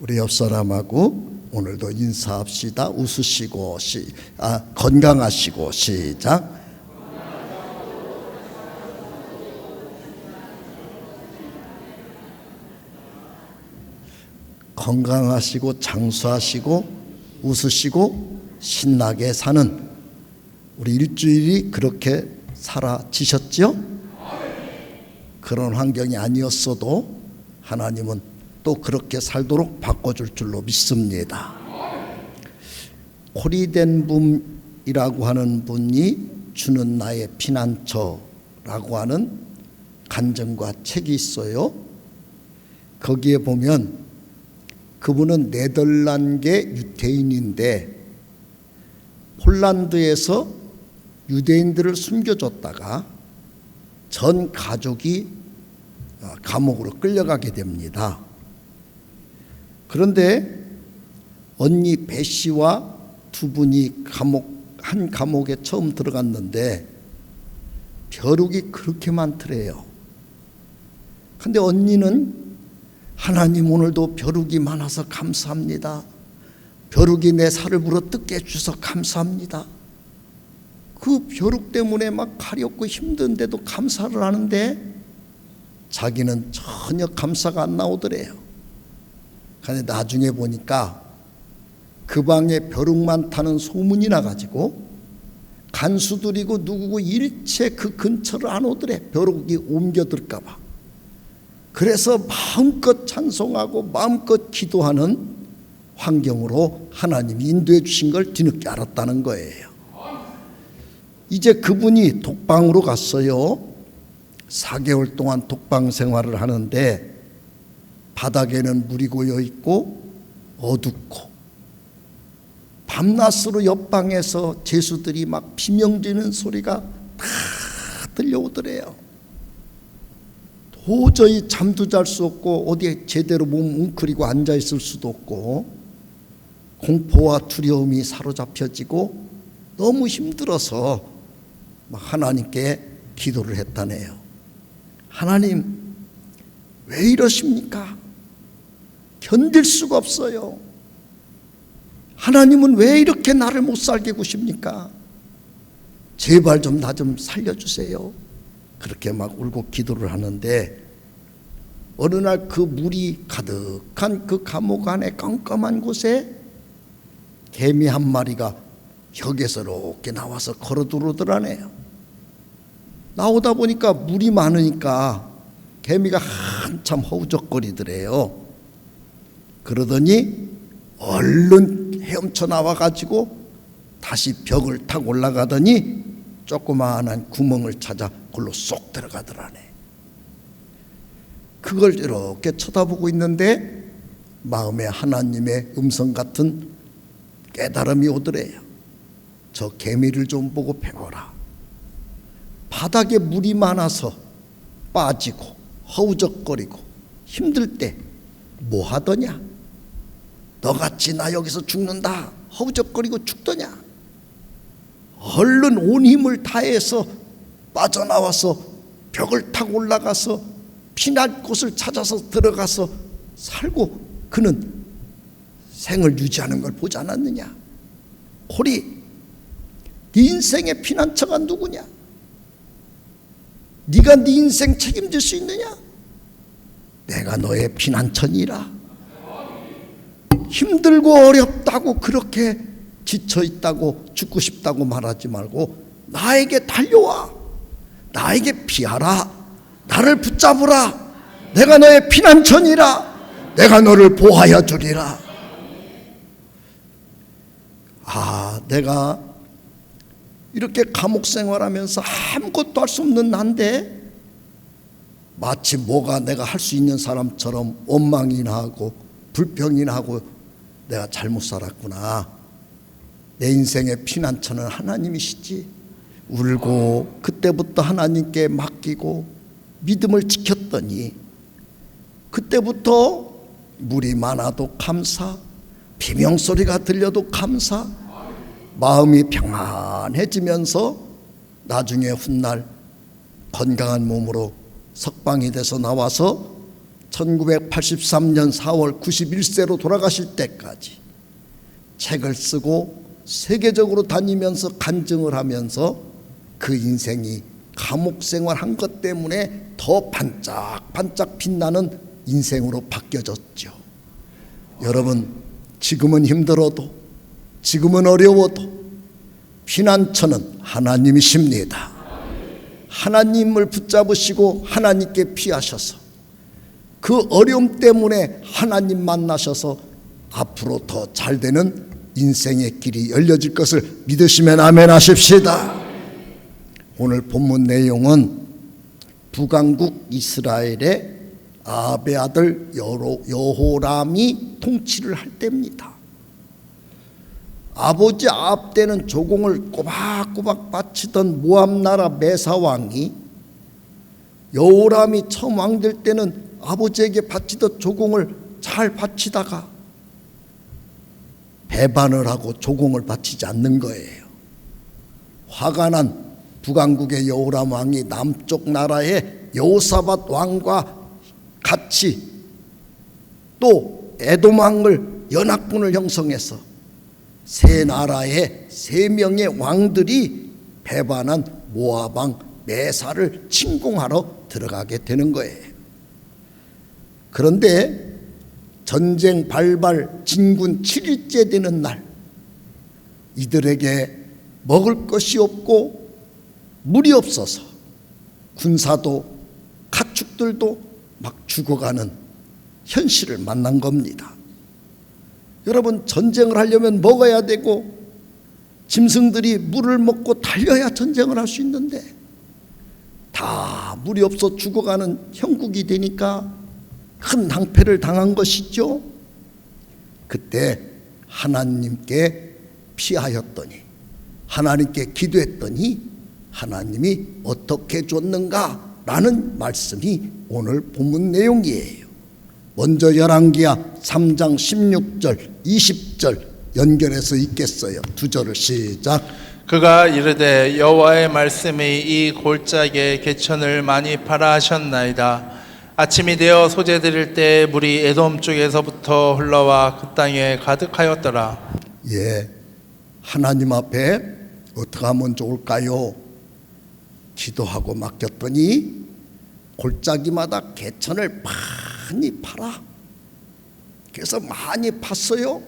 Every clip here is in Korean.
우리 옆 사람하고 오늘도 인사합시다. 웃으시고 건강하시고 시작. 건강하시고 장수하시고 웃으시고 신나게 사는 우리 일주일이 그렇게 살아지셨죠? 그런 환경이 아니었어도 하나님은 또 그렇게 살도록 바꿔줄 줄로 믿습니다. 코리된 붐이라고 하는 분이 주는 나의 피난처라고 하는 간증과 책이 있어요. 거기에 보면 그분은 네덜란드 유대인인데 폴란드에서 유대인들을 숨겨줬다가 전 가족이 감옥으로 끌려가게 됩니다. 그런데 언니 배 씨와 두 분이 한 감옥에 처음 들어갔는데 벼룩이 그렇게 많더래요. 근데 언니는 하나님 오늘도 벼룩이 많아서 감사합니다. 벼룩이 내 살을 물어뜯게 해주셔서 감사합니다. 그 벼룩 때문에 막 가렵고 힘든데도 감사를 하는데 자기는 전혀 감사가 안 나오더래요. 그런데 나중에 보니까 그 방에 벼룩 많다는 소문이 나가지고 간수들이고 누구고 일체 그 근처를 안 오더래. 벼룩이 옮겨들까 봐. 그래서 마음껏 찬송하고 마음껏 기도하는 환경으로 하나님이 인도해 주신 걸 뒤늦게 알았다는 거예요. 이제 그분이 독방으로 갔어요. 4개월 동안 독방 생활을 하는데 바닥에는 물이 고여 있고 어둡고 밤낮으로 옆방에서 제수들이 막 비명지는 소리가 다 들려오더래요. 도저히 잠도 잘 수 없고 어디에 제대로 몸 웅크리고 앉아있을 수도 없고 공포와 두려움이 사로잡혀지고 너무 힘들어서 하나님께 기도를 했다네요. 하나님 왜 이러십니까? 견딜 수가 없어요. 하나님은 왜 이렇게 나를 못 살게 구십니까? 제발 좀 나 좀 살려주세요. 그렇게 막 울고 기도를 하는데 어느 날 그 물이 가득한 그 감옥 안에 깜깜한 곳에 개미 한 마리가 벽에서 이렇게 나와서 걸어 들어오더라네요. 나오다 보니까 물이 많으니까 개미가 한참 허우적거리더래요. 그러더니 얼른 헤엄쳐 나와가지고 다시 벽을 타고 올라가더니 조그마한 구멍을 찾아 그걸로 쏙 들어가더라네. 그걸 이렇게 쳐다보고 있는데 마음에 하나님의 음성 같은 깨달음이 오더래요. 저 개미를 좀 보고 배워라. 바닥에 물이 많아서 빠지고 허우적거리고 힘들 때 뭐 하더냐? 너같이 나 여기서 죽는다 허우적거리고 죽더냐? 얼른 온 힘을 다해서 빠져나와서 벽을 타고 올라가서 피날 곳을 찾아서 들어가서 살고 그는 생을 유지하는 걸 보지 않았느냐? 콜이 네 인생의 피난처가 누구냐? 네가 네 인생 책임질 수 있느냐? 내가 너의 피난처니라. 힘들고 어렵다고 그렇게 지쳐있다고 죽고 싶다고 말하지 말고 나에게 달려와. 나에게 피하라. 나를 붙잡으라. 내가 너의 피난처니라. 내가 너를 보호하여 주리라. 내가 이렇게 감옥 생활하면서 아무것도 할 수 없는 난데 마치 뭐가 내가 할 수 있는 사람처럼 원망이나 하고 불평이나 하고 내가 잘못 살았구나. 내 인생의 피난처는 하나님이시지. 울고 그때부터 하나님께 맡기고 믿음을 지켰더니 그때부터 물이 많아도 감사, 비명소리가 들려도 감사, 마음이 평안해지면서 나중에 훗날 건강한 몸으로 석방이 돼서 나와서 1983년 4월 91세로 돌아가실 때까지 책을 쓰고 세계적으로 다니면서 간증을 하면서 그 인생이 감옥 생활한 것 때문에 더 반짝반짝 빛나는 인생으로 바뀌어졌죠. 여러분, 지금은 힘들어도, 지금은 어려워도 피난처는 하나님이십니다. 하나님을 붙잡으시고 하나님께 피하셔서 그 어려움 때문에 하나님 만나셔서 앞으로 더 잘되는 인생의 길이 열려질 것을 믿으시면 아멘 하십시다. 오늘 본문 내용은 북왕국 이스라엘의 아합의 아들 여호람이 통치를 할 때입니다. 아버지 아합 때는 조공을 꼬박꼬박 바치던 모압 나라 메사 왕이 여호람이 처음 왕 될 때는 아버지에게 바치던 조공을 잘 바치다가 배반을 하고 조공을 바치지 않는 거예요. 화가 난 북왕국의 여호람 왕이 남쪽 나라의 여호사밧 왕과 같이 또 에돔 왕을 연합군을 형성해서 세 나라의 3명의 왕들이 배반한 모압 왕 메사를 침공하러 들어가게 되는 거예요. 그런데 전쟁 발발 진군 7일째 되는 날, 이들에게 먹을 것이 없고 물이 없어서 군사도 가축들도 막 죽어가는 현실을 만난 겁니다. 여러분, 전쟁을 하려면 먹어야 되고 짐승들이 물을 먹고 달려야 전쟁을 할 수 있는데 다 물이 없어 죽어가는 형국이 되니까 큰 낭패를 당한 것이죠. 그때 하나님께 피하였더니, 하나님께 기도했더니 하나님이 어떻게 줬는가라는 말씀이 오늘 본문 내용이에요. 먼저 열왕기하 3장 16절 20절 연결해서 읽겠어요. 2절을 시작. 그가 이르되 여호와의 말씀이 이 골짜기에 개천을 많이 팔아 하셨나이다. 아침이 되어 소재 드릴 때 물이 에돔 쪽에서부터 흘러와 그 땅에 가득하였더라. 예, 하나님 앞에 어떻게 하면 좋을까요? 기도하고 맡겼더니 골짜기마다 개천을 많이 팔아. 그래서 많이 팠어요.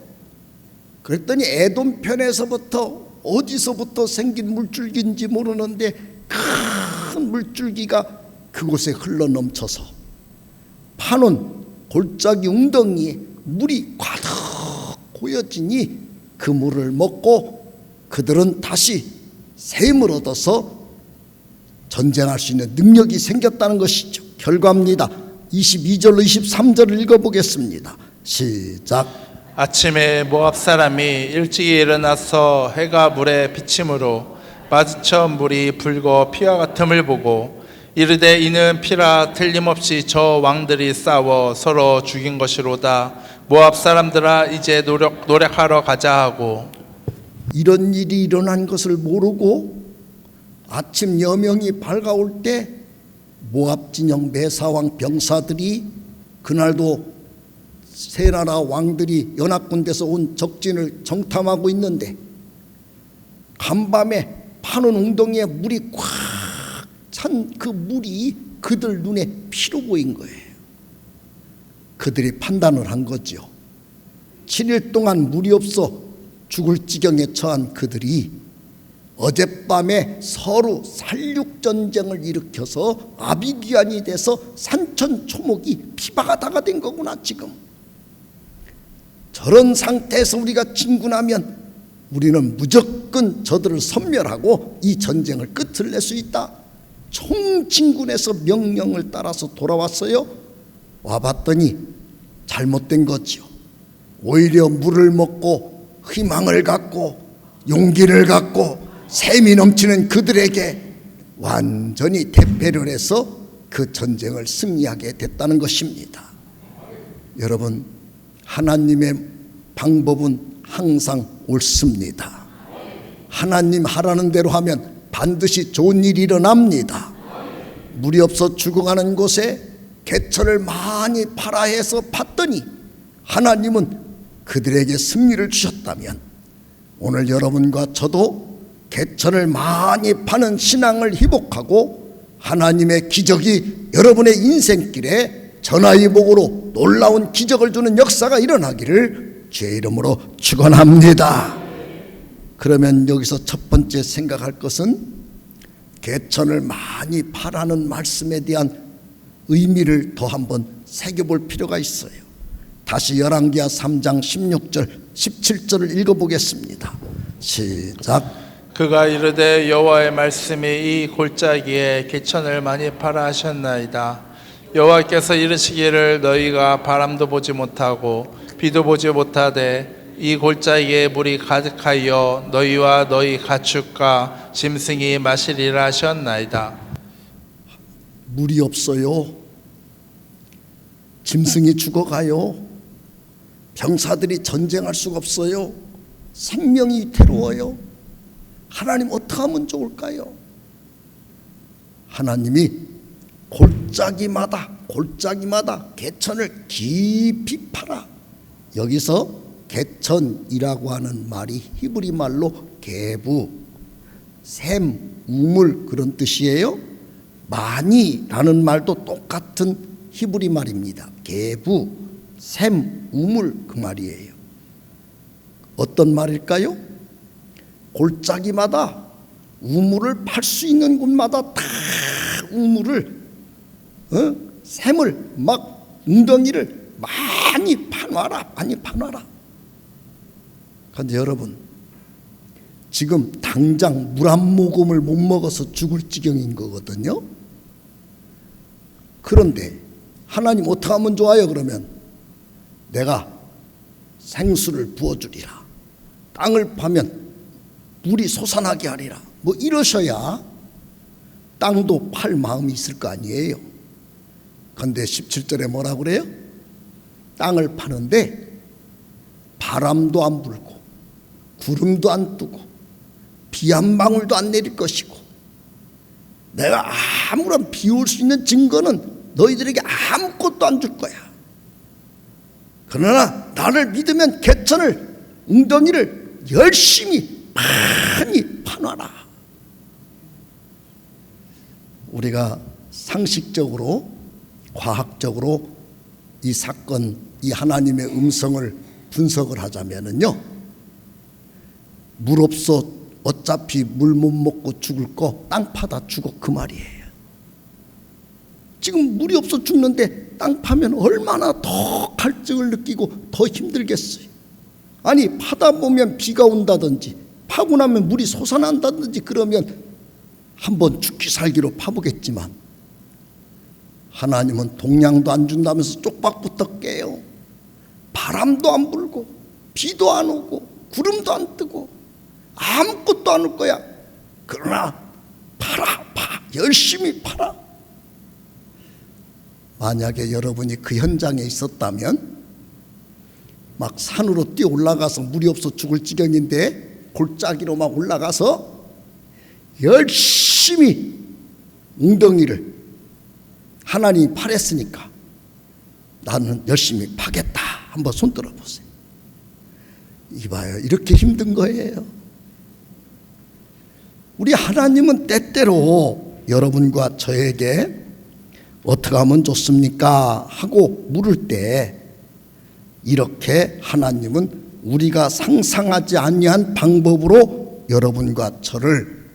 그랬더니 에돔 편에서부터 어디서부터 생긴 물줄기인지 모르는데 큰 물줄기가 그곳에 흘러넘쳐서 파는 골짜기 웅덩이에 물이 가득 고여지니 그 물을 먹고 그들은 다시 샘을 얻어서 전쟁할 수 있는 능력이 생겼다는 것이죠. 결과입니다. 22절로 23절을 읽어보겠습니다. 시작. 아침에 모압 사람이 일찍 일어나서 해가 물에 비침으로 마주쳐 물이 붉어 피와 같음을 보고 이르되 이는 피라 틀림없이 저 왕들이 싸워 서로 죽인 것이로다. 모압 사람들아 이제 노력하러 가자 하고. 이런 일이 일어난 것을 모르고 아침 여명이 밝아올 때 모압 진영 메사왕 병사들이, 그날도 세 나라 왕들이 연합군대에서 온 적진을 정탐하고 있는데 간밤에 파는 웅덩이에 물이 꽉 찬 그 물이 그들 눈에 피로 보인 거예요. 그들이 판단을 한 거죠. 7일 동안 물이 없어 죽을 지경에 처한 그들이 어젯밤에 서로 살육전쟁을 일으켜서 아비규환이 돼서 산천초목이 피바가다가 된 거구나. 지금 저런 상태에서 우리가 진군하면 우리는 무조건 저들을 섬멸하고 이 전쟁을 끝을 낼 수 있다. 총진군에서 명령을 따라서 돌아왔어요. 와봤더니 잘못된 거죠. 오히려 물을 먹고 희망을 갖고 용기를 갖고 샘이 넘치는 그들에게 완전히 대패를 해서 그 전쟁을 승리하게 됐다는 것입니다. 여러분, 하나님의 방법은 항상 옳습니다. 하나님 하라는 대로 하면 반드시 좋은 일이 일어납니다. 물이 없어 죽어가는 곳에 개천을 많이 많이 팔아 해서 팠더니 하나님은 그들에게 승리를 주셨다면, 오늘 여러분과 저도 개천을 많이 파는 신앙을 회복하고 하나님의 기적이 여러분의 인생길에 전화위복으로 놀라운 기적을 주는 역사가 일어나기를 주의 이름으로 축원합니다. 그러면 여기서 첫 번째 생각할 것은 개천을 많이 파라는 말씀에 대한 의미를 더 한번 새겨볼 필요가 있어요. 다시 열왕기하 3장 16절 17절을 읽어보겠습니다. 시작. 그가 이르되 여호와의 말씀이 이 골짜기에 개천을 많이 파라 하셨나이다. 여호와께서 이르시기를 너희가 바람도 보지 못하고 비도 보지 못하되 이 골짜기에 물이 가득하여 너희와 너희 가축과 짐승이 마시리라 하셨나이다. 물이 없어요. 짐승이 죽어가요. 병사들이 전쟁할 수가 없어요. 생명이 위태로워요. 하나님 어떻게 하면 좋을까요? 하나님이 골짜기마다 개천을 깊이 파라. 여기서 개천이라고 하는 말이 히브리 말로 개부, 샘, 우물 그런 뜻이에요. 많이라는 말도 똑같은 히브리 말입니다. 개부, 샘, 우물 그 말이에요. 어떤 말일까요? 골짜기마다 우물을 팔 수 있는 곳마다 다 우물을 샘을 막 웅덩이를 많이 파놔라. 그런데 여러분, 지금 당장 물 한 모금을 못 먹어서 죽을 지경인 거거든요. 그런데 하나님 어떻게 하면 좋아요? 그러면 내가 생수를 부어주리라. 땅을 파면 물이 솟아나게 하리라. 뭐 이러셔야 땅도 팔 마음이 있을 거 아니에요. 그런데 17절에 뭐라 그래요? 땅을 파는데 바람도 안 불고 구름도 안 뜨고 비 한 방울도 안 내릴 것이고, 내가 아무런 비올 수 있는 증거는 너희들에게 아무것도 안 줄 거야. 그러나 나를 믿으면 개천을, 웅덩이를 열심히 많이 파놔라. 우리가 상식적으로, 과학적으로 이 사건, 이 하나님의 음성을 분석을 하자면은요, 물 없어 어차피 물 못 먹고 죽을 거 땅 파다 죽어 그 말이에요. 지금 물이 없어 죽는데 땅 파면 얼마나 더 갈증을 느끼고 더 힘들겠어요. 아니 파다 보면 비가 온다든지 파고 나면 물이 솟아난다든지 그러면 한번 죽기 살기로 파보겠지만, 하나님은 동량도 안 준다면서 쪽박부터 깨요. 바람도 안 불고 비도 안 오고 구름도 안 뜨고 아무것도 안 올 거야. 그러나 팔아, 열심히 팔아. 만약에 여러분이 그 현장에 있었다면 막 산으로 뛰어 올라가서 물이 없어 죽을 지경인데 골짜기로 막 올라가서 열심히 웅덩이를 하나님이 파랬으니까 나는 열심히 파겠다. 한번 손 들어보세요. 이봐요, 이렇게 힘든 거예요. 우리 하나님은 때때로 여러분과 저에게 어떻게 하면 좋습니까? 하고 물을 때 이렇게 하나님은 우리가 상상하지 아니한 방법으로 여러분과 저를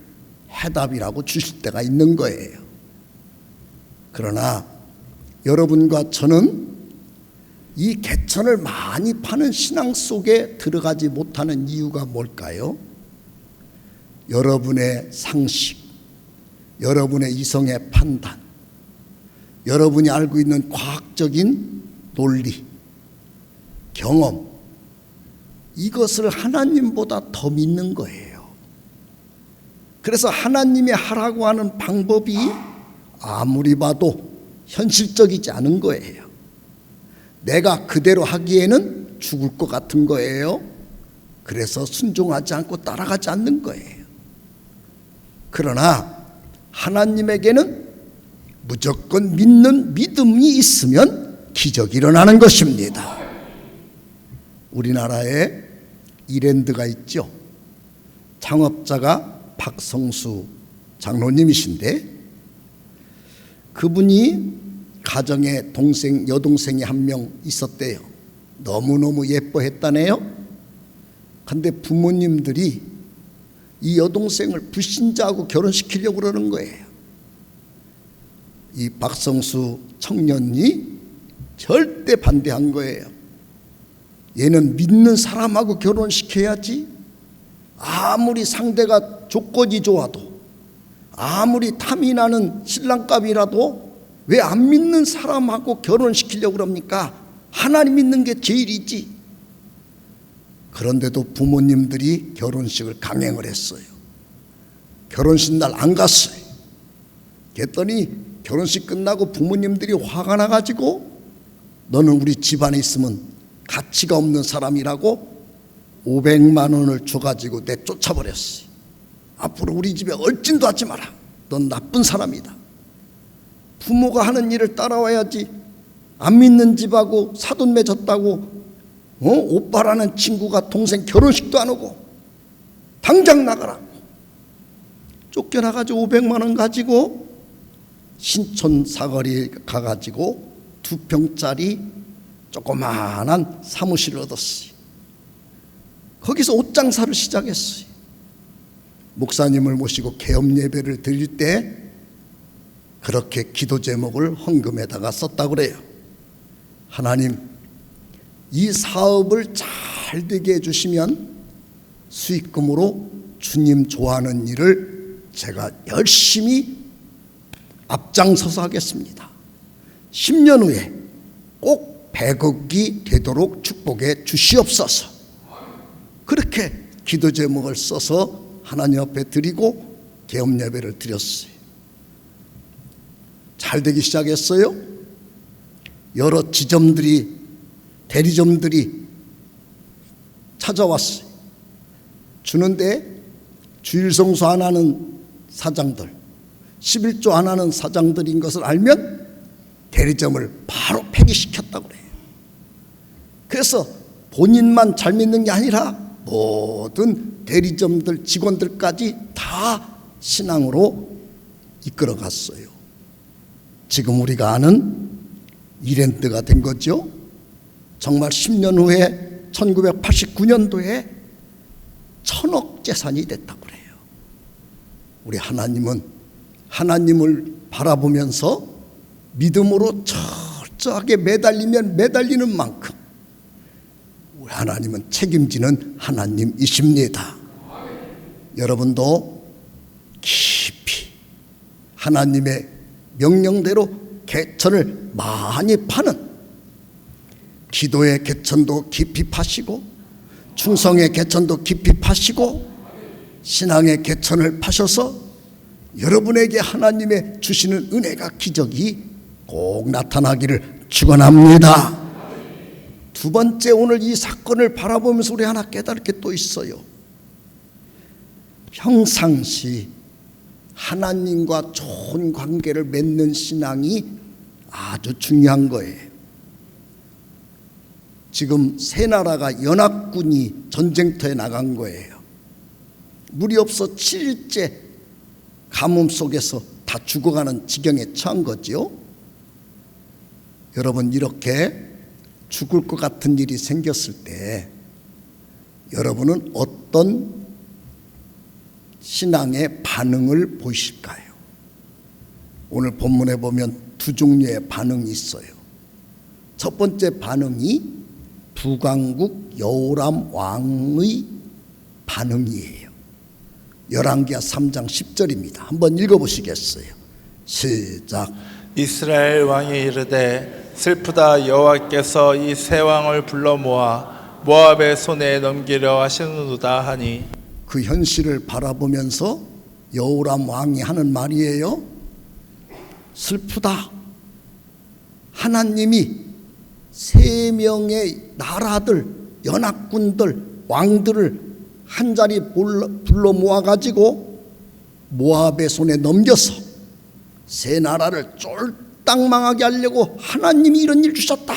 해답이라고 주실 때가 있는 거예요. 그러나 여러분과 저는 이 개천을 많이 파는 신앙 속에 들어가지 못하는 이유가 뭘까요? 여러분의 상식, 여러분의 이성의 판단, 여러분이 알고 있는 과학적인 논리, 경험, 이것을 하나님보다 더 믿는 거예요. 그래서 하나님이 하라고 하는 방법이 아무리 봐도 현실적이지 않은 거예요. 내가 그대로 하기에는 죽을 것 같은 거예요. 그래서 순종하지 않고 따라가지 않는 거예요. 그러나 하나님에게는 무조건 믿는 믿음이 있으면 기적이 일어나는 것입니다. 우리나라에 이랜드가 있죠. 창업자가 박성수 장로님이신데, 그분이 가정에 여동생이 한 명 있었대요. 너무너무 예뻐했다네요. 근데 부모님들이 이 여동생을 불신자하고 결혼시키려고 그러는 거예요. 이 박성수 청년이 절대 반대한 거예요. 얘는 믿는 사람하고 결혼시켜야지. 아무리 상대가 조건이 좋아도, 아무리 탐이 나는 신랑감이라도 왜 안 믿는 사람하고 결혼시키려고 그럽니까? 하나님 믿는 게 제일이지. 그런데도 부모님들이 결혼식을 강행을 했어요. 결혼식 날 안 갔어요. 그랬더니 결혼식 끝나고 부모님들이 화가 나가지고, 너는 우리 집안에 있으면 가치가 없는 사람이라고 500만 원을 줘가지고 내쫓아버렸어요. 앞으로 우리 집에 얼씬도 하지 마라. 넌 나쁜 사람이다. 부모가 하는 일을 따라와야지. 안 믿는 집하고 사돈 맺었다고 오빠라는 친구가 동생 결혼식도 안 오고 당장 나가라. 쫓겨나가지고 500만 원 가지고 신촌 사거리 가가지고 2평짜리 조그마한 사무실을 얻었어요. 거기서 옷장사를 시작했어요. 목사님을 모시고 개업 예배를 드릴 때 그렇게 기도 제목을 헌금에다가 썼다고 그래요. 하나님, 이 사업을 잘 되게 해주시면 수익금으로 주님 좋아하는 일을 제가 열심히 앞장서서 하겠습니다. 10년 후에 꼭 100억이 되도록 축복해 주시옵소서. 그렇게 기도 제목을 써서 하나님 앞에 드리고 개업 예배를 드렸어요. 잘 되기 시작했어요. 여러 지점들이, 대리점들이 찾아왔어요. 주는데 주일 성수 안 하는 사장들, 11조 안 하는 사장들인 것을 알면 대리점을 바로 폐기시켰다고 그래요. 그래서 본인만 잘 믿는 게 아니라 모든 대리점들 직원들까지 다 신앙으로 이끌어 갔어요. 지금 우리가 아는 이랜드가 된 거죠. 정말 10년 후에 1989년도에 1000억 재산이 됐다고 그래요. 우리 하나님은 하나님을 바라보면서 믿음으로 철저하게 매달리면 매달리는 만큼 우리 하나님은 책임지는 하나님이십니다. 여러분도 깊이 하나님의 명령대로 개천을 많이 파는, 기도의 개천도 깊이 파시고 충성의 개천도 깊이 파시고 신앙의 개천을 파셔서 여러분에게 하나님의 주시는 은혜가, 기적이 꼭 나타나기를 축원합니다. 두 번째, 오늘 이 사건을 바라보면서 우리 하나 깨달을 게 또 있어요. 평상시 하나님과 좋은 관계를 맺는 신앙이 아주 중요한 거예요. 지금 세 나라가 연합군이 전쟁터에 나간 거예요. 물이 없어 7일째 가뭄 속에서 다 죽어가는 지경에 처한 거죠. 여러분, 이렇게 죽을 것 같은 일이 생겼을 때 여러분은 어떤 신앙의 반응을 보이실까요? 오늘 본문에 보면 두 종류의 반응이 있어요. 첫 번째 반응이 북왕국 여호람 왕의 반응이에요. 열왕기하 3장 10절입니다. 한번 읽어보시겠어요? 시작. 이스라엘 왕이 이르되 슬프다, 여호와께서 이 세 왕을 불러 모아 모압의 손에 넘기려 하시는도다 하니. 그 현실을 바라보면서 여호람 왕이 하는 말이에요. 슬프다. 하나님이 세 명의 나라들, 연합군들, 왕들을 한자리 불러 모아가지고 모압의 손에 넘겨서 세 나라를 쫄딱 땅 망하게 하려고 하나님이 이런 일 주셨다.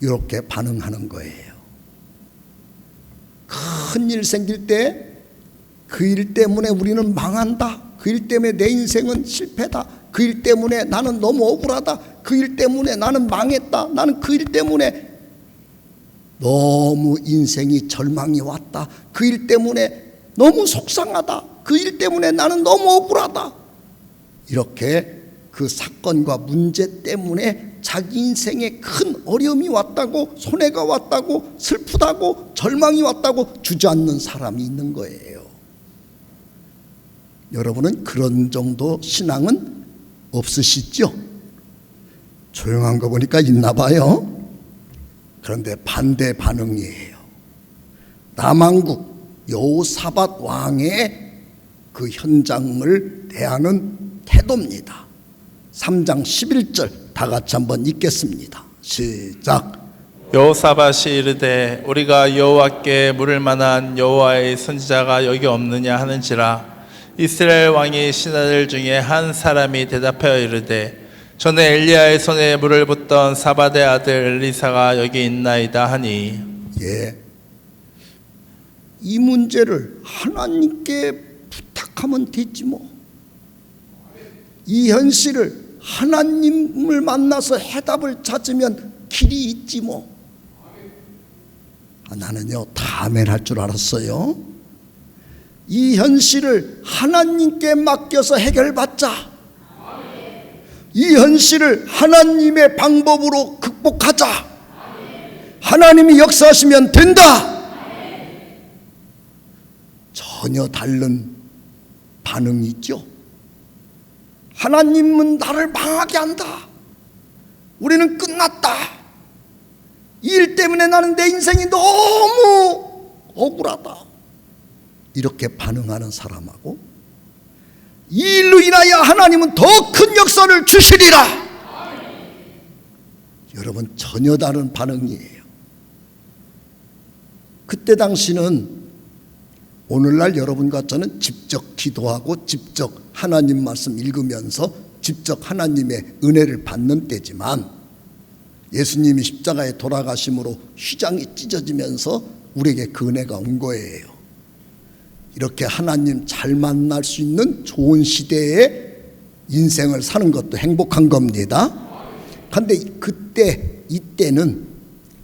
이렇게 반응하는 거예요. 큰 일 생길 때 그 일 때문에 우리는 망한다. 그 일 때문에 내 인생은 실패다. 그 일 때문에 나는 너무 억울하다. 그 일 때문에 나는 망했다. 나는 그 일 때문에 너무 인생이 절망이 왔다. 그 일 때문에 너무 속상하다. 그 일 때문에 나는 너무 억울하다. 이렇게 그 사건과 문제 때문에 자기 인생에 큰 어려움이 왔다고, 손해가 왔다고, 슬프다고, 절망이 왔다고 주저앉는 사람이 있는 거예요. 여러분은 그런 정도 신앙은 없으시죠? 조용한 거 보니까 있나 봐요. 그런데 반대 반응이에요. 남왕국 여호사밧 왕의 그 현장을 대하는 태도입니다. 3장 11절 다 같이 한번 읽겠습니다. 시작. 여호사밧이 이르되 우리가 여호와께 물을 만한 여호와의 선지자가 여기 없느냐 하는지라. 이스라엘 왕이 신하들 중에 한 사람이 대답하여 이르되 전에 엘리야의 손에 물을 붓던 사밧의 아들 엘리사가 여기 있나이다 하니. 예, 이 문제를 하나님께 부탁하면 되지 뭐. 이 현실을 하나님을 만나서 해답을 찾으면 길이 있지 뭐. 나는요 다 아멘 할 줄 알았어요. 이 현실을 하나님께 맡겨서 해결받자. 이 현실을 하나님의 방법으로 극복하자. 하나님이 역사하시면 된다. 전혀 다른 반응이죠. 하나님은 나를 망하게 한다. 우리는 끝났다. 이 일 때문에 나는 내 인생이 너무 억울하다. 이렇게 반응하는 사람하고 이 일로 인하여 하나님은 더 큰 역사를 주시리라. 여러분 전혀 다른 반응이에요. 그때 당시는 오늘날 여러분과 저는 직접 기도하고 직접 하나님 말씀 읽으면서 직접 하나님의 은혜를 받는 때지만 예수님이 십자가에 돌아가심으로 휘장이 찢어지면서 우리에게 그 은혜가 온 거예요. 이렇게 하나님 잘 만날 수 있는 좋은 시대에 인생을 사는 것도 행복한 겁니다. 그런데 그때 이때는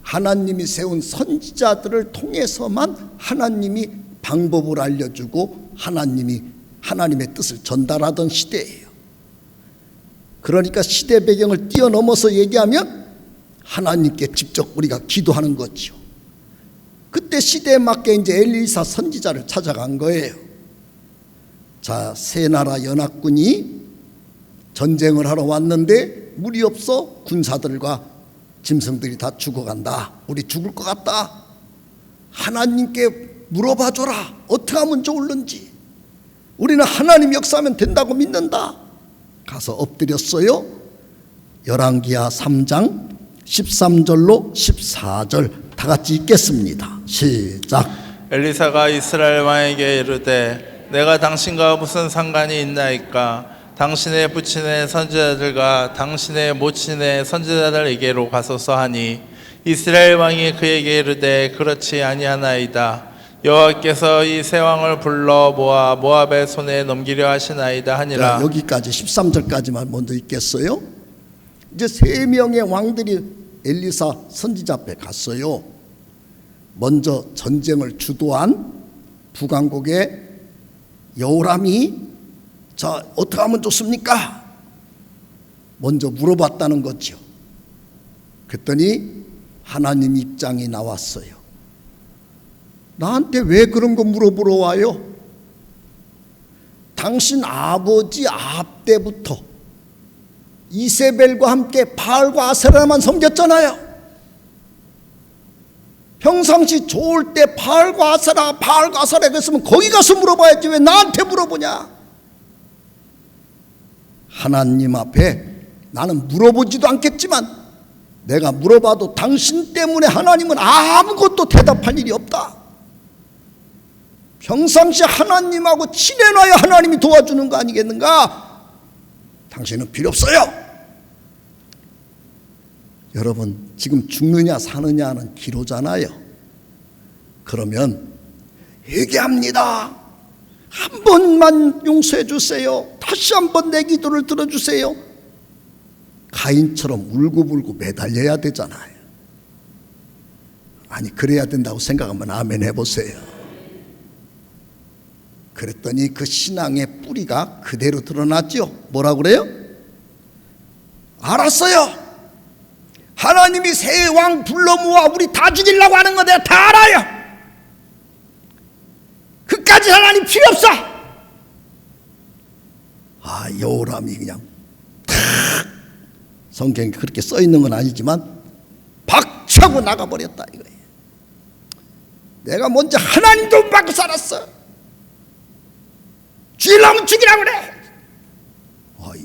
하나님이 세운 선지자들을 통해서만 하나님이 방법을 알려주고 하나님의 뜻을 전달하던 시대예요. 그러니까 시대 배경을 뛰어넘어서 얘기하면 하나님께 직접 우리가 기도하는 거죠. 그때 시대에 맞게 이제 엘리사 선지자를 찾아간 거예요. 자, 세 나라 연합군이 전쟁을 하러 왔는데 물이 없어 군사들과 짐승들이 다 죽어간다. 우리 죽을 것 같다. 하나님께 물어봐 줘라. 어떻게 하면 좋을는지. 우리는 하나님 역사하면 된다고 믿는다. 가서 엎드렸어요. 열왕기하 3장 13절로 14절 다 같이 읽겠습니다. 시작. 엘리사가 이스라엘 왕에게 이르되 내가 당신과 무슨 상관이 있나이까. 당신의 부친의 선지자들과 당신의 모친의 선지자들에게로 가소서 하니 이스라엘 왕이 그에게 이르되 그렇지 아니하나이다. 여호와께서 이 세 왕을 불러 모아 모압의 손에 넘기려 하시나이다 하니라. 자, 여기까지 13절까지만 먼저 읽겠어요. 이제 세 명의 왕들이 엘리사 선지자 앞에 갔어요. 먼저 전쟁을 주도한 북왕국의 여호람이 자, 어떻게 하면 좋습니까? 먼저 물어봤다는 거죠. 그랬더니 하나님 입장이 나왔어요. 나한테 왜 그런 거 물어보러 와요? 당신 아버지 아합 때부터 이세벨과 함께 바알과 아세라만 섬겼잖아요. 평상시 좋을 때 바알과 아세라 그랬으면 거기 가서 물어봐야지 왜 나한테 물어보냐? 하나님 앞에 나는 물어보지도 않겠지만 내가 물어봐도 당신 때문에 하나님은 아무것도 대답할 일이 없다. 평상시 하나님하고 친해놔야 하나님이 도와주는 거 아니겠는가? 당신은 필요 없어요. 여러분 지금 죽느냐 사느냐는 기로잖아요. 그러면 회개합니다. 한 번만 용서해 주세요. 다시 한 번 내 기도를 들어주세요. 가인처럼 울고불고 매달려야 되잖아요. 아니 그래야 된다고 생각하면 아멘 해보세요. 그랬더니 그 신앙의 뿌리가 그대로 드러났죠. 뭐라고 그래요? 알았어요. 하나님이 새 왕 불러 모아 우리 다 죽이려고 하는 거 내가 다 알아요. 그까지 하나님 필요 없어. 여호람이 그냥 탁, 성경에 그렇게 써 있는 건 아니지만 박차고 나가버렸다 이거예요. 내가 먼저 하나님 돈 받고 살았어. 죽이려면 죽이라고 그래.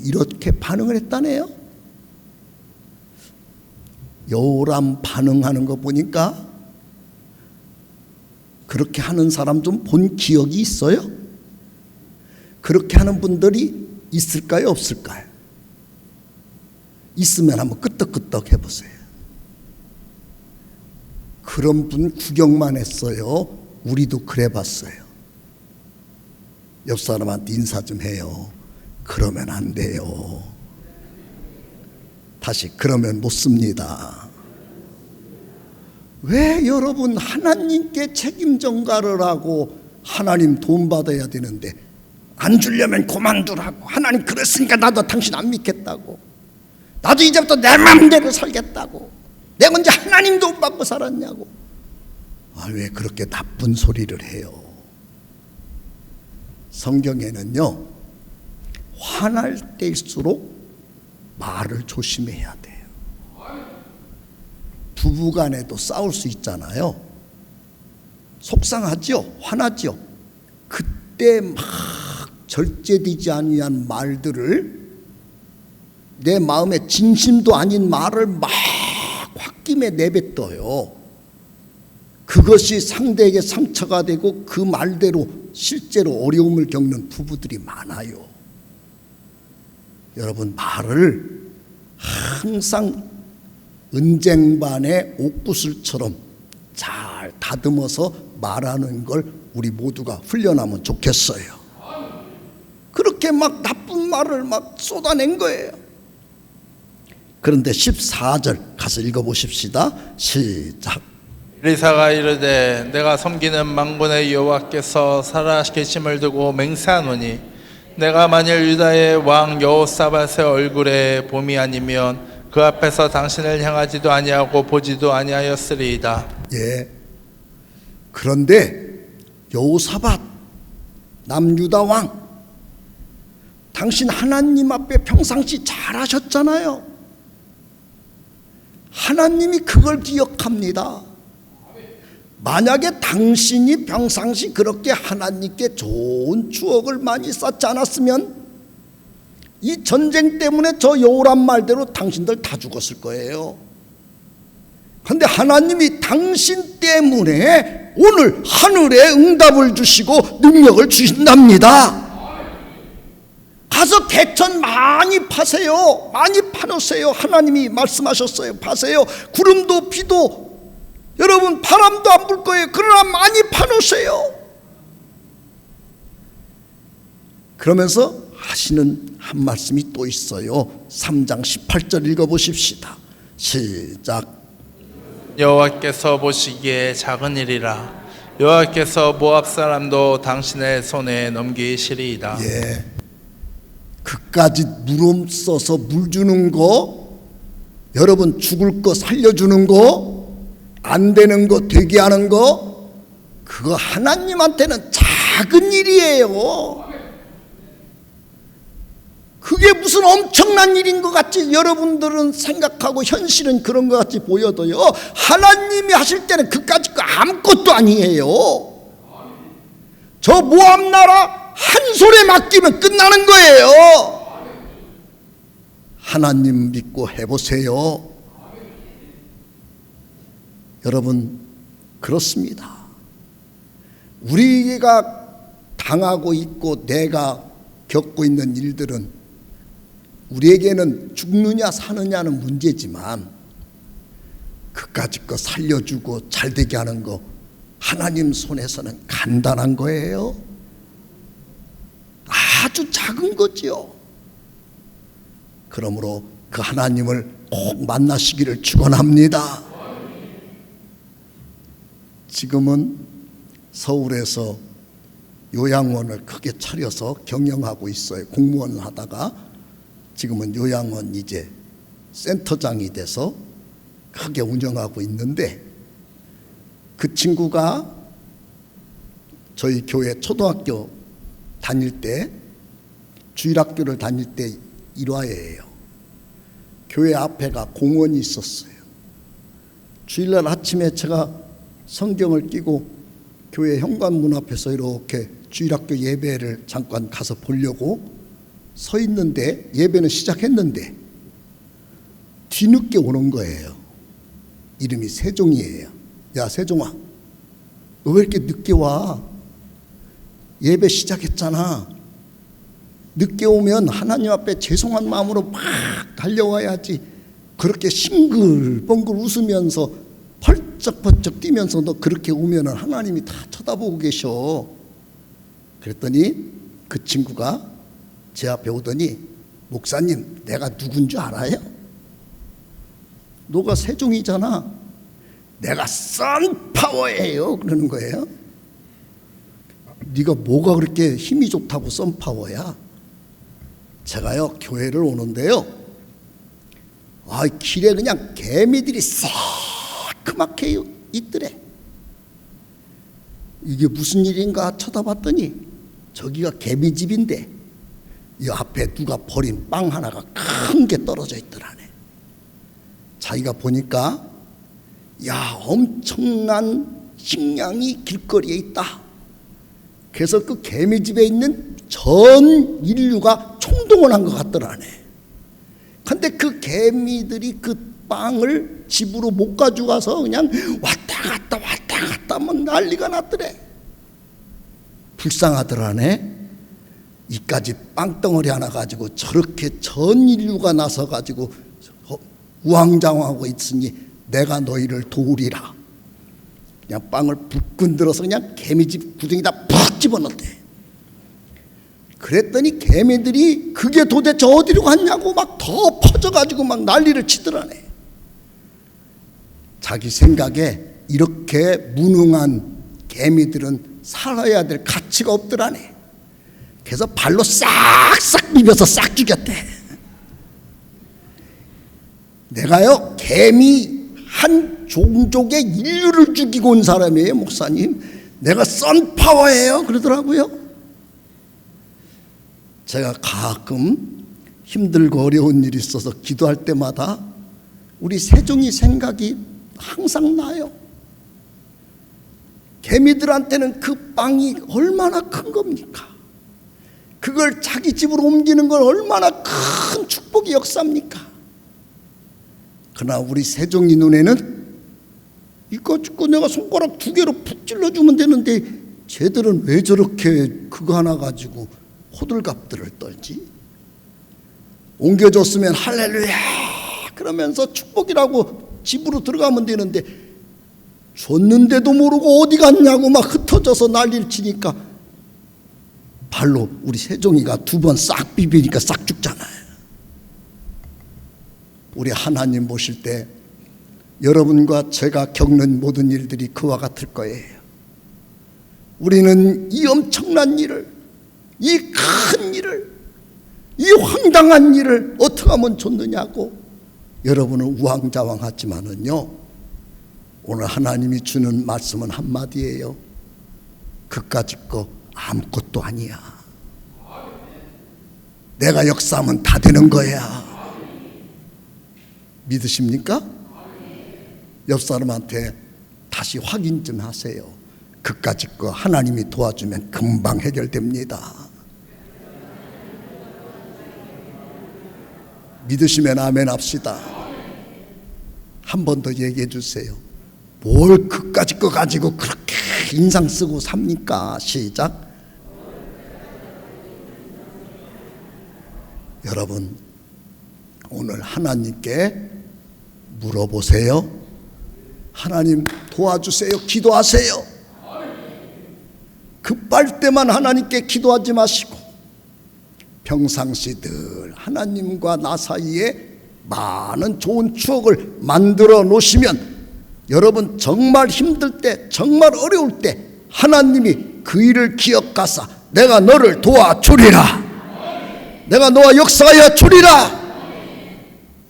이렇게 반응을 했다네요. 여호람 반응하는 거 보니까 그렇게 하는 사람 좀 본 기억이 있어요? 그렇게 하는 분들이 있을까요? 없을까요? 있으면 한번 끄떡끄떡 해보세요. 그런 분 구경만 했어요. 우리도 그래 봤어요. 옆 사람한테 인사 좀 해요. 그러면 안 돼요. 다시 그러면 못 씁니다. 왜 여러분 하나님께 책임 전가를 하고 하나님 돈 받아야 되는데 안 주려면 그만두라고, 하나님 그랬으니까 나도 당신 안 믿겠다고, 나도 이제부터 내 마음대로 살겠다고, 내가 언제 하나님 돈 받고 살았냐고, 왜 그렇게 나쁜 소리를 해요? 성경에는요, 화날 때일수록 말을 조심해야 돼요. 부부간에도 싸울 수 있잖아요. 속상하죠? 화나죠? 그때 막 절제되지 아니한 말들을, 내 마음에 진심도 아닌 말을 막 홧김에 내뱉어요. 그것이 상대에게 상처가 되고 그 말대로 실제로 어려움을 겪는 부부들이 많아요. 여러분, 말을 항상 은쟁반의 옥구슬처럼 잘 다듬어서 말하는 걸 우리 모두가 훈련하면 좋겠어요. 그렇게 막 나쁜 말을 막 쏟아낸 거예요. 그런데 14절 가서 읽어보십시다. 시작. 엘리사가 이르되 내가 섬기는 만군의 여호와께서 살아계심을 두고 맹세하노니 내가 만일 유다의 왕 여호사밧의 얼굴에 봄이 아니면 그 앞에서 당신을 향하지도 아니하고 보지도 아니하였으리이다. 예. 그런데 여호사밧 남유다 왕, 당신 하나님 앞에 평상시 잘하셨잖아요. 하나님이 그걸 기억합니다. 만약에 당신이 평상시 그렇게 하나님께 좋은 추억을 많이 쌓지 않았으면 이 전쟁 때문에 저 여호람 말대로 당신들 다 죽었을 거예요. 그런데 하나님이 당신 때문에 오늘 하늘에 응답을 주시고 능력을 주신답니다. 가서 개천 많이 파세요. 많이 파놓으세요. 하나님이 말씀하셨어요. 파세요. 구름도 비도 여러분 바람도 안 불 거예요. 그러나 많이 파놓으세요. 그러면서 하시는 한 말씀이 또 있어요. 3장 18절 읽어보십시다. 시작. 여호와께서 보시기에 작은 일이라 여호와께서 모압 사람도 당신의 손에 넘기시리이다. 예. 그까지 물음 써서 물 주는 거, 여러분 죽을 거 살려주는 거, 안 되는 거 되게 하는 거, 그거 하나님한테는 작은 일이에요. 그게 무슨 엄청난 일인 것 같이 여러분들은 생각하고 현실은 그런 것 같이 보여도요, 하나님이 하실 때는 그까짓 거 아무것도 아니에요. 저 모압 나라 한 손에 맡기면 끝나는 거예요. 하나님 믿고 해보세요. 여러분, 그렇습니다. 우리가 당하고 있고 내가 겪고 있는 일들은 우리에게는 죽느냐 사느냐는 문제지만 그까짓 거 살려주고 잘되게 하는 거 하나님 손에서는 간단한 거예요. 아주 작은 거지요. 그러므로 그 하나님을 꼭 만나시기를 축원합니다. 지금은 서울에서 요양원을 크게 차려서 경영하고 있어요. 공무원을 하다가 지금은 요양원 이제 센터장이 돼서 크게 운영하고 있는데, 그 친구가 저희 교회 초등학교 다닐 때, 주일학교를 다닐 때 일화예요. 교회 앞에가 공원이 있었어요. 주일날 아침에 제가 성경을 끼고 교회 현관문 앞에서 이렇게 주일학교 예배를 잠깐 가서 보려고 서 있는데, 예배는 시작했는데 뒤늦게 오는 거예요. 이름이 세종이에요. 야 세종아, 너 왜 이렇게 늦게 와? 예배 시작했잖아. 늦게 오면 하나님 앞에 죄송한 마음으로 막 달려와야지. 그렇게 싱글벙글 웃으면서 펄쩍펄쩍 뛰면서 너 그렇게 오면 하나님이 다 쳐다보고 계셔. 그랬더니 그 친구가 제 앞에 오더니, 목사님 내가 누군 줄 알아요? 너가 세종이잖아. 내가 선파워예요. 그러는 거예요. 네가 뭐가 그렇게 힘이 좋다고 선파워야? 제가요 교회를 오는데요, 길에 그냥 개미들이 새크맣게 있더래. 이게 무슨 일인가 쳐다봤더니 저기가 개미집인데 이 앞에 누가 버린 빵 하나가 큰 게 떨어져 있더라네. 자기가 보니까 엄청난 식량이 길거리에 있다. 그래서 그 개미집에 있는 전 인류가 총동원한 것 같더라네. 근데 그 개미들이 그 빵을 집으로 못 가져가서 그냥 왔다 갔다 막 난리가 났더래. 불쌍하더라네. 이까지 빵덩어리 하나 가지고 저렇게 전 인류가 나서 가지고 우왕좌왕하고 있으니 내가 너희를 도우리라. 그냥 빵을 불끈 들어서 그냥 개미집 구덩이다 푹 집어넣대. 그랬더니 개미들이 그게 도대체 어디로 갔냐고 막 더 퍼져가지고 막 난리를 치더라네. 자기 생각에 이렇게 무능한 개미들은 살아야 될 가치가 없더라네. 그래서 발로 싹싹 비벼서 싹 죽였대. 내가요 개미 한 종족의 인류를 죽이고 온 사람이에요, 목사님. 내가 선파워예요 그러더라고요. 제가 가끔 힘들고 어려운 일이 있어서 기도할 때마다 우리 세종이 생각이 항상 나요. 개미들한테는 그 빵이 얼마나 큰 겁니까? 그걸 자기 집으로 옮기는 건 얼마나 큰 축복의 역사입니까? 그러나 우리 세종이 눈에는 이거 죽고 내가 손가락 2개로 푹 찔러주면 되는데 쟤들은 왜 저렇게 그거 하나 가지고 호들갑들을 떨지? 옮겨줬으면 할렐루야 그러면서 축복이라고 집으로 들어가면 되는데 줬는데도 모르고 어디 갔냐고 막 흩어져서 난리를 치니까 발로 우리 세종이가 2번 싹 비비니까 싹 죽잖아요. 우리 하나님 보실 때 여러분과 제가 겪는 모든 일들이 그와 같을 거예요. 우리는 이 엄청난 일을, 이 큰 일을, 이 황당한 일을 어떻게 하면 좋느냐고 여러분은 우왕좌왕하지만은요, 오늘 하나님이 주는 말씀은 한마디예요. 그까짓 거 아무것도 아니야. 내가 역사하면 다 되는 거야. 믿으십니까? 옆 사람한테 다시 확인 좀 하세요. 그까짓 거 하나님이 도와주면 금방 해결됩니다. 믿으시면 아멘 합시다. 한 번 더 얘기해 주세요. 뭘 그까짓 거 가지고 그렇게 인상 쓰고 삽니까? 시작. 여러분, 오늘 하나님께 물어보세요. 하나님 도와주세요. 기도하세요. 급할 때만 하나님께 기도하지 마시고 평상시 늘 하나님과 나 사이에 많은 좋은 추억을 만들어 놓으시면 여러분 정말 힘들 때, 정말 어려울 때 하나님이 그 일을 기억하사 내가 너를 도와주리라, 내가 너와 역사하여 주리라.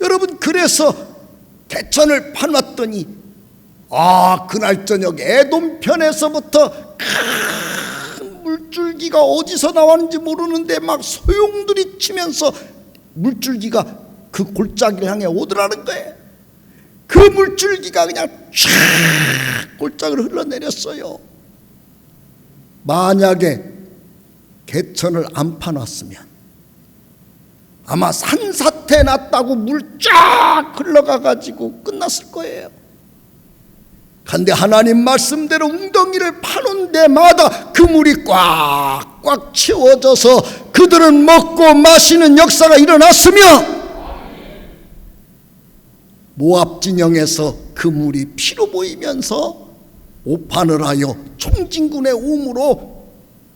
여러분, 그래서 개천을 파놨더니 그날 저녁 에돔 편에서부터 큰 물줄기가 어디서 나왔는지 모르는데 막 소용돌이 치면서 물줄기가 그 골짜기를 향해 오더라는 거예요. 그 물줄기가 그냥 쫙 골짜기를 흘러내렸어요. 만약에 개천을 안 파놨으면 아마 산사태 났다고 물 쫙 흘러가가지고 끝났을 거예요. 그런데 하나님 말씀대로 웅덩이를 파놓은 데마다 그 물이 꽉꽉 채워져서 그들은 먹고 마시는 역사가 일어났으며 모압 진영에서 그 물이 피로 보이면서 오판을 하여 총진군의 오므로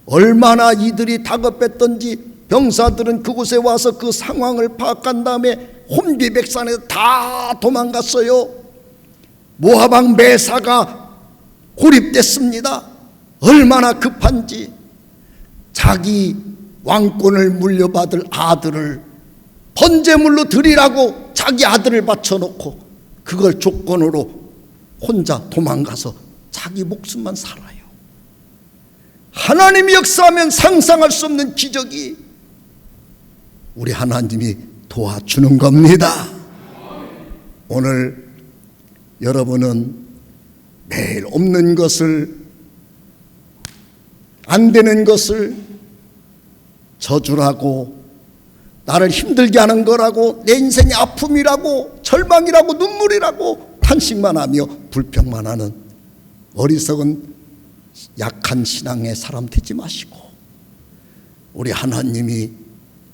얼마나 이들이 다급했던지 병사들은 그곳에 와서 그 상황을 파악한 다음에 혼비백산에서 다 도망갔어요. 모압 왕 메사가 고립됐습니다. 얼마나 급한지 자기 왕권을 물려받을 아들을 번제물로 드리라고 자기 아들을 바쳐놓고 그걸 조건으로 혼자 도망가서 자기 목숨만 살아요. 하나님이 역사하면 상상할 수 없는 기적이 우리 하나님이 도와주는 겁니다. 오늘 여러분은 매일 없는 것을, 안 되는 것을 저주라고, 나를 힘들게 하는 거라고, 내 인생의 아픔이라고, 절망이라고, 눈물이라고 탄식만 하며 불평만 하는 어리석은 약한 신앙의 사람 되지 마시고, 우리 하나님이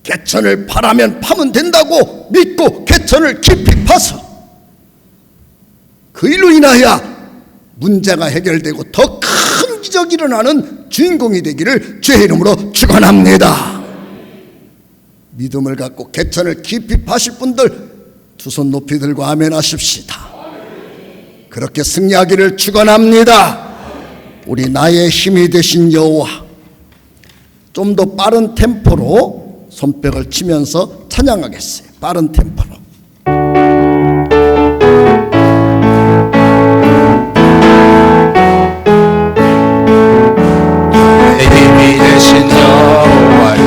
개천을 파라면 파면 된다고 믿고 개천을 깊이 파서 그 일로 인하여 문제가 해결되고 더 큰 기적이 일어나는 주인공이 되기를 주의 이름으로 축원합니다. 믿음을 갖고 개천을 깊이 파실 분들 두 손 높이 들고 아멘 하십시다. 그렇게 승리하기를 축원합니다. 우리 나의 힘이 되신 여호와, 좀 더 빠른 템포로 손뼉을 치면서 찬양하겠어요. 빠른 템포로. 힘이 되신 여호와여,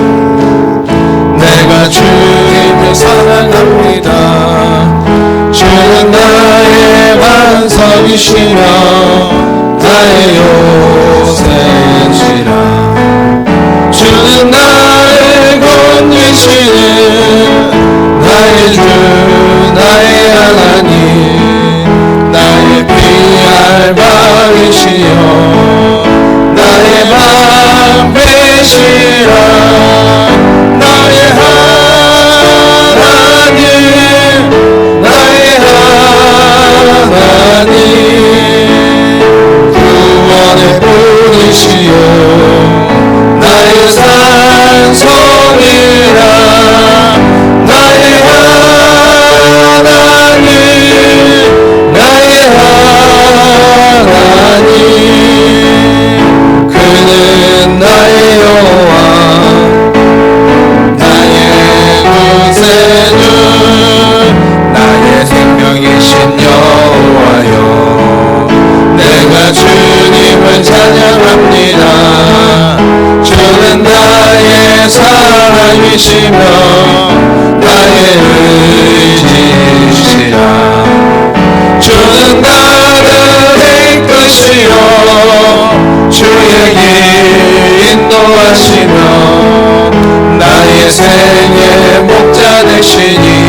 내가 주님을 사랑합니다. 주는 나의 반석이시며 나의 요새시라. 주는 나의 건지시는 나의 주 나의 하나님, 나의 피알방이시여 나의 방패시라. 나의 하나님, 나의 하나님, 구원의 분이시여 나의 산성이라. 나의 하나님, 나의 하나님, 그는 나의 여호와, 나의 구세주, 나의 생명이신 여호와여, 내가 주님을 찬양합니다. 주는 나의 사랑이시며 나의 의지시라. 주는 나를 이끄시어 주의 길 인도하시며 나의 생의 목자 되시니